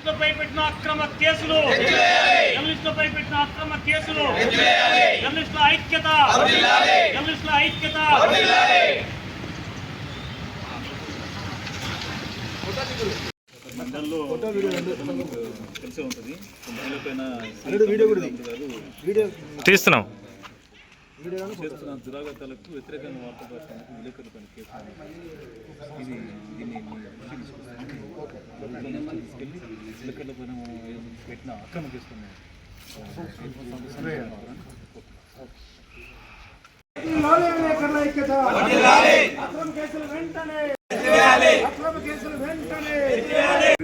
జర్నలిస్టులపై పెట్టిన అక్రమ కేసులు, జర్నలిస్టులపై పెట్టిన అక్రమ కేసులు, జర్నలిస్టుల ఐక్యత, జర్నలిస్టుల ఐక్యత. మండల్లో తెలిసే ఉంటుంది. తీస్తున్నాం చేస్తున్న దురాగతాలకు వ్యతిరేకంగా వార్తా ప్రచారానికి విలేకరులపైన కేసు ఇది దీన్ని తీసుకెళ్ళి విలేకరులపైన పెట్టిన అక్రమ కేసుకున్నాం.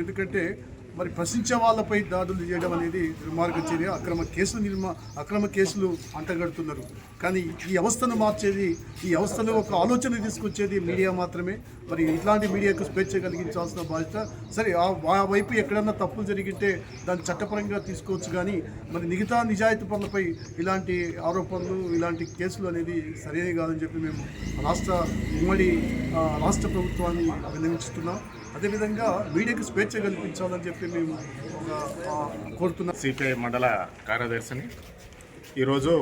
ఎందుకంటే మరి ప్రశ్నించే వాళ్ళపై దాడులు చేయడం అనేది దుర్మార్గ చర్య. అక్రమ కేసులు అంటగడుతున్నారు. కానీ ఈ వ్యవస్థను మార్చేది, ఈ వ్యవస్థలో ఒక ఆలోచన తీసుకొచ్చేది మీడియా మాత్రమే. మరి ఇట్లాంటి మీడియాకు స్వేచ్ఛ కలిగించాల్సిన బాధ్యత. సరే ఆ వైపు ఎక్కడన్నా తప్పులు జరిగితే దాన్ని చట్టపరంగా తీసుకోవచ్చు. కానీ మరి మిగతా నిజాయితీ పనులపై ఇలాంటి ఆరోపణలు, ఇలాంటి కేసులు అనేది సరైనవి కాదని చెప్పి మేము రాష్ట్ర ప్రభుత్వాన్ని అభినందిస్తున్నాం. అదేవిధంగా మీడియాకు స్వేచ్ఛ కల్పించాలని చెప్పి మేము కోరుతున్నాం. సిపిఐ మండల కార్యదర్శిని. ఈరోజు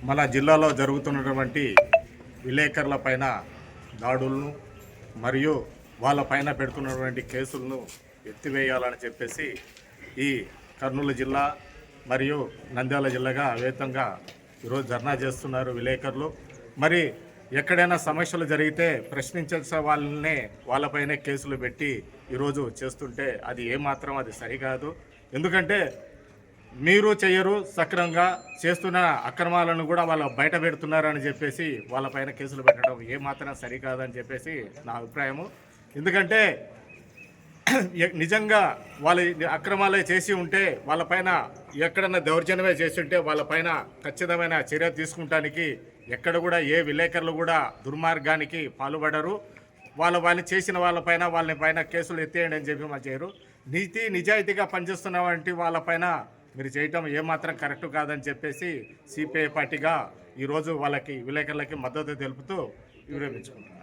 మన జిల్లాలో జరుగుతున్నటువంటి విలేకరుల పైన దాడులను మరియు వాళ్ళపైన పెడుతున్నటువంటి కేసులను ఎత్తివేయాలని చెప్పేసి ఈ కర్నూలు జిల్లా మరియు నంద్యాల జిల్లాగా అవేతంగా ఈరోజు ధర్నా చేస్తున్నారు విలేకరులు. మరి ఎక్కడైనా సమస్యలు జరిగితే ప్రశ్నించే వాళ్ళపైనే కేసులు పెట్టి ఈరోజు చేస్తుంటే అది ఏమాత్రం అది సరికాదు. ఎందుకంటే మీరు చెయ్యరు, సక్రమంగా చేస్తున్న అక్రమాలను కూడా వాళ్ళు బయట పెడుతున్నారని చెప్పేసి వాళ్ళపైన కేసులు పెట్టడం ఏమాత్రం సరికాదని చెప్పేసి నా అభిప్రాయము. ఎందుకంటే నిజంగా వాళ్ళు అక్రమాలే చేసి ఉంటే వాళ్ళపైన ఎక్కడన్నా దౌర్జన్యమే చేసి ఉంటే వాళ్ళపైన ఖచ్చితమైన చర్య తీసుకుంటానికి ఎక్కడ కూడా ఏ విలేకరులు కూడా దుర్మార్గానికి పాల్పడరు. వాళ్ళు చేసిన వాళ్ళ పైన కేసులు ఎత్తేయండి అని చెప్పి మా చేయరు. నిజాయితీగా పనిచేస్తున్న వంటి వాళ్ళపైన మీరు చేయటం ఏమాత్రం కరెక్ట్ కాదని చెప్పేసి సిపిఐ పార్టీగా ఈరోజు విలేకరులకి మద్దతు తెలుపుతూ వివరించుకుంటున్నాం.